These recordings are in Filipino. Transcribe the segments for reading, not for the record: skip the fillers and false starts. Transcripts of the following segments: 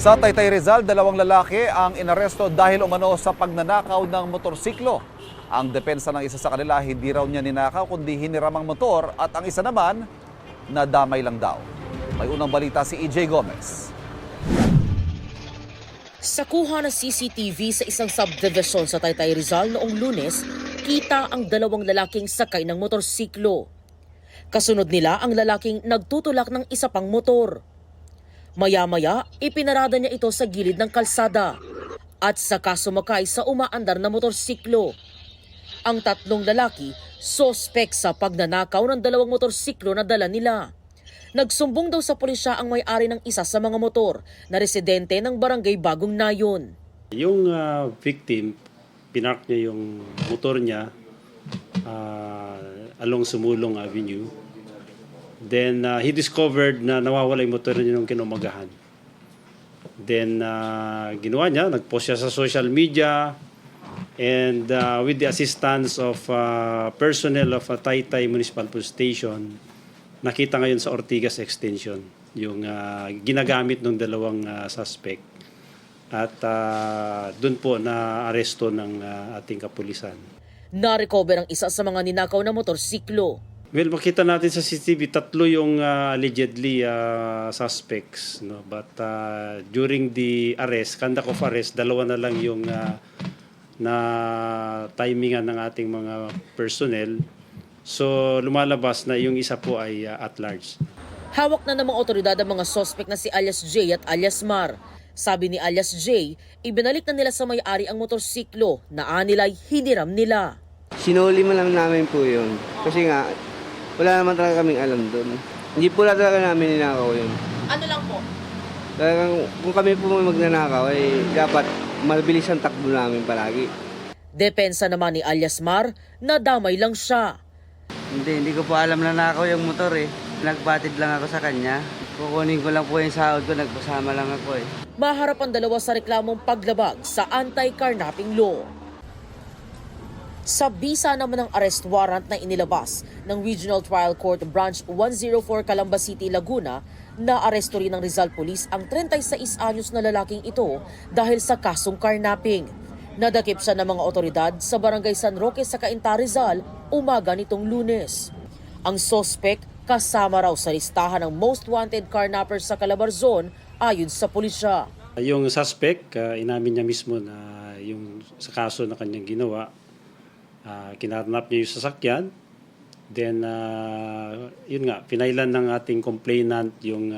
Sa Taytay Rizal, dalawang lalaki ang inaresto dahil umano sa pagnanakaw ng motorsiklo. Ang depensa ng isa sa kanila, hindi raw niya ninakaw kundi hiniram ang motor at ang isa naman, nadamay lang daw. May unang balita si EJ Gomez. Sa kuha ng CCTV sa isang subdivision sa Taytay Rizal noong Lunes, kita ang dalawang lalaking sakay ng motorsiklo. Kasunod nila ang lalaking nagtutulak ng isa pang motor. Maya-maya, ipinarada niya ito sa gilid ng kalsada at saka sumakay sa umaandar na motorsiklo. Ang tatlong lalaki, sospek sa pagnanakaw ng dalawang motorsiklo na dala nila. Nagsumbong daw sa pulisya ang may-ari ng isa sa mga motor na residente ng barangay Bagong Nayon. Yung victim, pinark niya yung motor niya along Sumulong Avenue. Then he discovered na nawawala yung motor niya nung kinumagahan. Then ginawa niya, nagpost siya sa social media and with the assistance of personnel of Taytay Municipal Police Station, nakita ngayon sa Ortigas Extension yung ginagamit ng dalawang suspect at doon po na aresto ng ating kapulisan. Na-recover ang isa sa mga ninakaw na motorsiklo. Well, makita natin sa CCTV, tatlo yung allegedly suspects. No? But during the arrest, conduct of arrest, dalawa na lang yung na timingan ng ating mga personnel. So lumalabas na yung isa po ay at large. Hawak na ng mga otoridad ang mga sospek na si alias J at alias Mar. Sabi ni alias J, ibinalik na nila sa may-ari ang motorsiklo na anilay hiniram nila. Sinuli mo lang namin po yun. Kasi nga, wala naman talaga kaming alam doon. Hindi po talaga namin ninakaw yun. Ano lang po? Talagang, kung kami po magnanakaw, ay dapat mabilis ang takbo namin palagi. Depensa naman ni alias Mar, nadamay lang siya. Hindi ko po alam na nakaw yung motor eh. Nagbatid lang ako sa kanya. Kukunin ko lang po yung sahod ko, nagpasama lang ako eh. Maharap ang dalawa sa reklamong paglabag sa anti-carnapping law. Sa bisa naman ng arrest warrant na inilabas ng Regional Trial Court Branch 104 Calamba City, Laguna, naaresto rin ng Rizal Police ang 36 anyos na lalaking ito dahil sa kasong carnapping. Nadakip siya ng mga otoridad sa barangay San Roque sa Cainta, Rizal, umaga nitong Lunes. Ang sospek kasama raw sa listahan ng most wanted carnappers sa Calabarzon ayon sa pulisya. Yung suspect, inamin niya mismo na yung sa kaso na kanyang ginawa, kinarnap niya yung sasakyan. Then, yun nga, pinailan ng ating complainant yung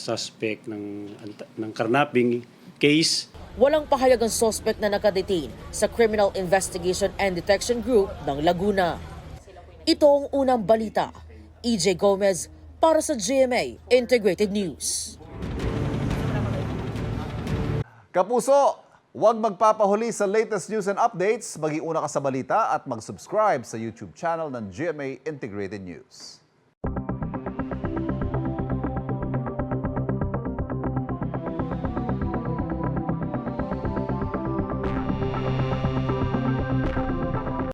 suspect ng carnapping case. Walang pahayag ang suspect na nakadetain sa Criminal Investigation and Detection Group ng Laguna. Ito ang unang balita. EJ Gomez para sa GMA Integrated News. Kapuso, huwag magpapahuli sa latest news and updates. Mag-iuna ka sa balita at mag-subscribe sa YouTube channel ng GMA Integrated News.